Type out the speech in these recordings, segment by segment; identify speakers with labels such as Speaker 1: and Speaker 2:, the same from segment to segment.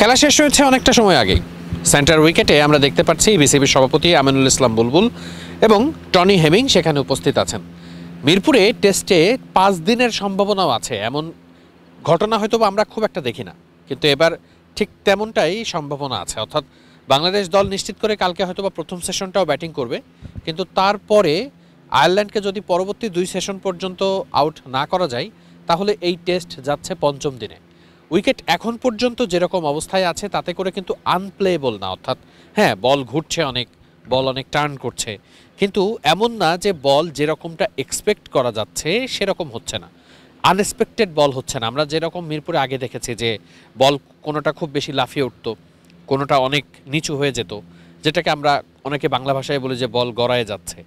Speaker 1: খেলা শেষ হয়েছে অনেকটা সময় আগেই। সেন্টার উইকেটে আমরা দেখতে পাচ্ছি বিসিবির সভাপতি আমিনুল ইসলাম বুলবুল এবং টনি হেমিং সেখানে উপস্থিত আছেন। মিরপুরে টেস্টে 5 দিনের সম্ভাবনাও আছে এমন ঘটনা হয়তো আমরা খুব একটা দেখি না, কিন্তু এবার ঠিক তেমনটাই সম্ভাবনা আছে। অর্থাৎ বাংলাদেশ দল নিশ্চিত করে কালকে হয়তো বা প্রথম সেশনটাও ব্যাটিং করবে, কিন্তু তারপরে আয়ারল্যান্ডকে যদি পরবর্তী 2 সেশন পর্যন্ত আউট না করা যায় তাহলে এই টেস্ট যাচ্ছে 5ম দিনে। উইকেট এখন পর্যন্ত যেরকম অবস্থায় আছে তাতে করে কিন্তু আনপ্লেয়েবল না, অর্থাৎ হ্যাঁ বল ঘুরছে অনেক, বল অনেক টার্ন করছে, কিন্তু এমন না যে বল যেরকমটা এক্সপেক্ট করা যাচ্ছে সেরকম হচ্ছে না, আনএক্সপেক্টেড বল হচ্ছে না। আমরা যেরকম মিরপুরে আগে দেখেছি যে বল কোনোটা খুব বেশি লাফিয়ে উঠত, কোনোটা অনেক নিচু হয়ে যেত, যেটাকে আমরা অনেকে বাংলা ভাষায় বলি যে বল গড়ায় যাচ্ছে।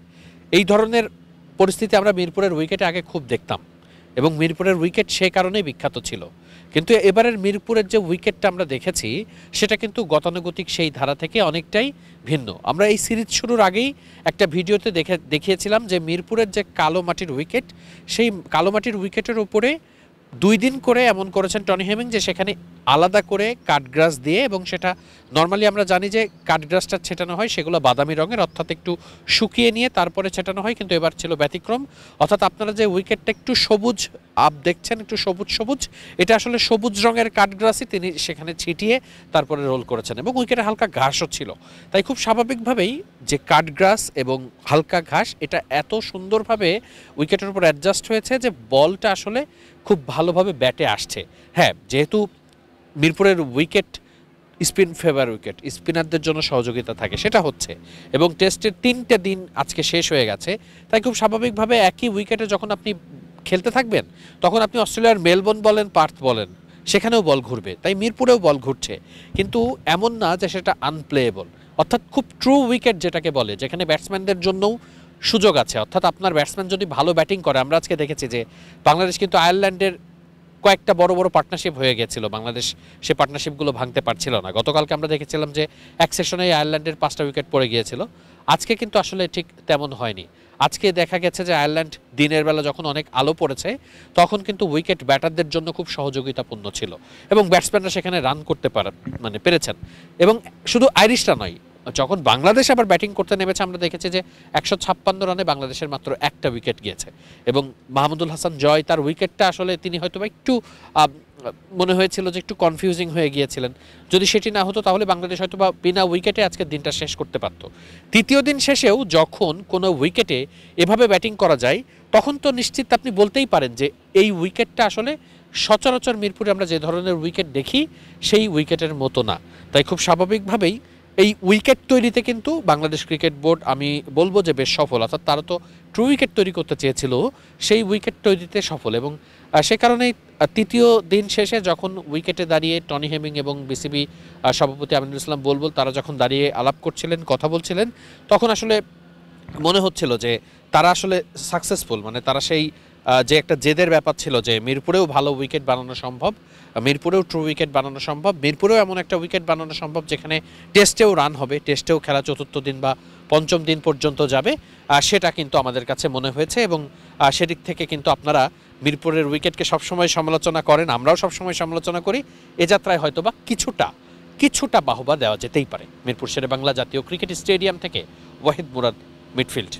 Speaker 1: এই ধরনের পরিস্থিতি আমরা মিরপুরের উইকেটে আগে খুব দেখতাম এবং মিরপুরের উইকেট সে কারণেই বিখ্যাত ছিল। কিন্তু এবারের মিরপুরের যে উইকেটটা আমরা দেখেছি সেটা কিন্তু গতানুগতিক সেই ধারা থেকে অনেকটাই ভিন্ন। আমরা এই সিরিজ শুরুর আগেই একটা ভিডিওতে দেখিয়েছিলাম যে মিরপুরের যে কালো মাটির উইকেট, সেই কালো মাটির উইকেটের উপরে 2 দিন করে এমন করেছেন টনি হেমিং যে সেখানে আলাদা করে কাঠগ্রাস দিয়ে, এবং সেটা নর্মালি আমরা জানি যে কাঠগ্রাসটা ছেটানো হয় সেগুলো বাদামি রঙের, অর্থাৎ একটু শুকিয়ে নিয়ে তারপরে ছেটানো হয়, কিন্তু এবার ছিল ব্যতিক্রম। অর্থাৎ আপনারা যে উইকেটটা একটু সবুজ আপ দেখছেন, একটু সবুজ সবুজ, এটা আসলে সবুজ রঙের কাঠগ্রাসই তিনি সেখানে ছিটিয়ে তারপরে রোল করেছেন, এবং উইকেটে হালকা ঘাসও ছিল। তাই খুব স্বাভাবিকভাবেই যে কাঠগ্রাস এবং হালকা ঘাস এটা এত সুন্দরভাবে উইকেটের উপর অ্যাডজাস্ট হয়েছে যে বলটা আসলে খুব ভালোভাবে ব্যাটে আসছে। হ্যাঁ, যেহেতু মিরপুরের উইকেট স্পিন ফেভার উইকেট, স্পিনারদের জন্য সহযোগিতা থাকে, সেটা হচ্ছে, এবং টেস্টের 3টে দিন আজকে শেষ হয়ে গেছে, তাই খুব স্বাভাবিকভাবে একই উইকেটে যখন আপনি খেলতে থাকবেন তখন আপনি অস্ট্রেলিয়ার মেলবোর্ন বলেন, পার্থ বলেন, সেখানেও বল ঘুরবে, তাই মিরপুরেও বল ঘুরছে, কিন্তু এমন না যে সেটা আনপ্লেয়েবল। অর্থাৎ খুব ট্রু উইকেট যেটাকে বলে, যেখানে ব্যাটসম্যানদের জন্যও সুযোগ আছে। অর্থাৎ আপনার ব্যাটসম্যান যদি ভালো ব্যাটিং করে, আমরা আজকে দেখেছি যে বাংলাদেশ কিন্তু আয়ারল্যান্ডের কয়েকটা বড় বড় পার্টনারশিপ হয়ে গেছিল, বাংলাদেশ সে পার্টনারশিপগুলো ভাঙতে পারছিল না। গতকালকে আমরা দেখেছিলাম যে এক সেশনে আয়ারল্যান্ডের 5টা উইকেট পড়ে গিয়েছিল। আজকে কিন্তু আসলে ঠিক তেমন হয়নি। আজকে দেখা গেছে যে আয়ারল্যান্ড দিনের বেলা যখন অনেক আলো পড়েছে তখন কিন্তু উইকেট ব্যাটারদের জন্য খুব সহযোগিতাপূর্ণ ছিল, এবং ব্যাটসম্যানরা সেখানে রান করতে পেরেছেন। এবং শুধু আইরিশরা নয়, যখন বাংলাদেশ আবার ব্যাটিং করতে নেমেছে আমরা দেখেছি যে 156 রানে বাংলাদেশের মাত্র একটা উইকেট গিয়েছে, এবং মাহমুদুল হাসান জয় তার উইকেটটা আসলে তিনি হয়তো বা একটু মনে হয়েছিল যে একটু কনফিউজিং হয়ে গিয়েছিলেন। যদি সেটি না হতো তাহলে বাংলাদেশ হয়তো বা বিনা উইকেটে আজকের দিনটা শেষ করতে পারত। তৃতীয় দিন শেষেও যখন কোনো উইকেটে এভাবে ব্যাটিং করা যায় তখন তো নিশ্চিত আপনি বলতেই পারেন যে এই উইকেটটা আসলে সচরাচর মিরপুরে আমরা যে ধরনের উইকেট দেখি সেই উইকেটের মতো না। তাই খুব স্বাভাবিকভাবেই এই উইকেট তৈরিতে কিন্তু বাংলাদেশ ক্রিকেট বোর্ড আমি বলবো যে বেশ সফল। অর্থাৎ তারা তো ট্রু উইকেট তৈরি করতে চেয়েছিল, সেই উইকেট তৈরিতে সফল, এবং সে কারণেই তৃতীয় দিন শেষে যখন উইকেটে দাঁড়িয়ে টনি হেমিং এবং বিসিবি সভাপতি আমিনুল ইসলাম বুলবুল তারা যখন দাঁড়িয়ে আলাপ করছিলেন, কথা বলছিলেন, তখন আসলে মনে হচ্ছিল যে তারা আসলে সাকসেসফুল, মানে তারা সেই যে একটা জেদের ব্যাপার ছিল যে মিরপুরেও ভালো উইকেট বানানো সম্ভব, মিরপুরেও ট্রু উইকেট বানানো সম্ভব, মিরপুরেও এমন একটা উইকেট বানানো সম্ভব যেখানে টেস্টেও রান হবে, টেস্টেও খেলা 4র্থ দিন বা 5ম দিন পর্যন্ত যাবে, সেটা কিন্তু আমাদের কাছে মনে হয়েছে। এবং সেদিক থেকে কিন্তু আপনারা মিরপুরের উইকেটকে সবসময় সমালোচনা করেন, আমরাও সবসময় সমালোচনা করি, এ যাত্রায় হয়তো বা কিছুটা বাহবা দেওয়া যেতেই পারে। মিরপুর শেরেবাংলা জাতীয় ক্রিকেট স্টেডিয়াম থেকে ওয়াহিদ মুরাদ, মিডফিল্ড।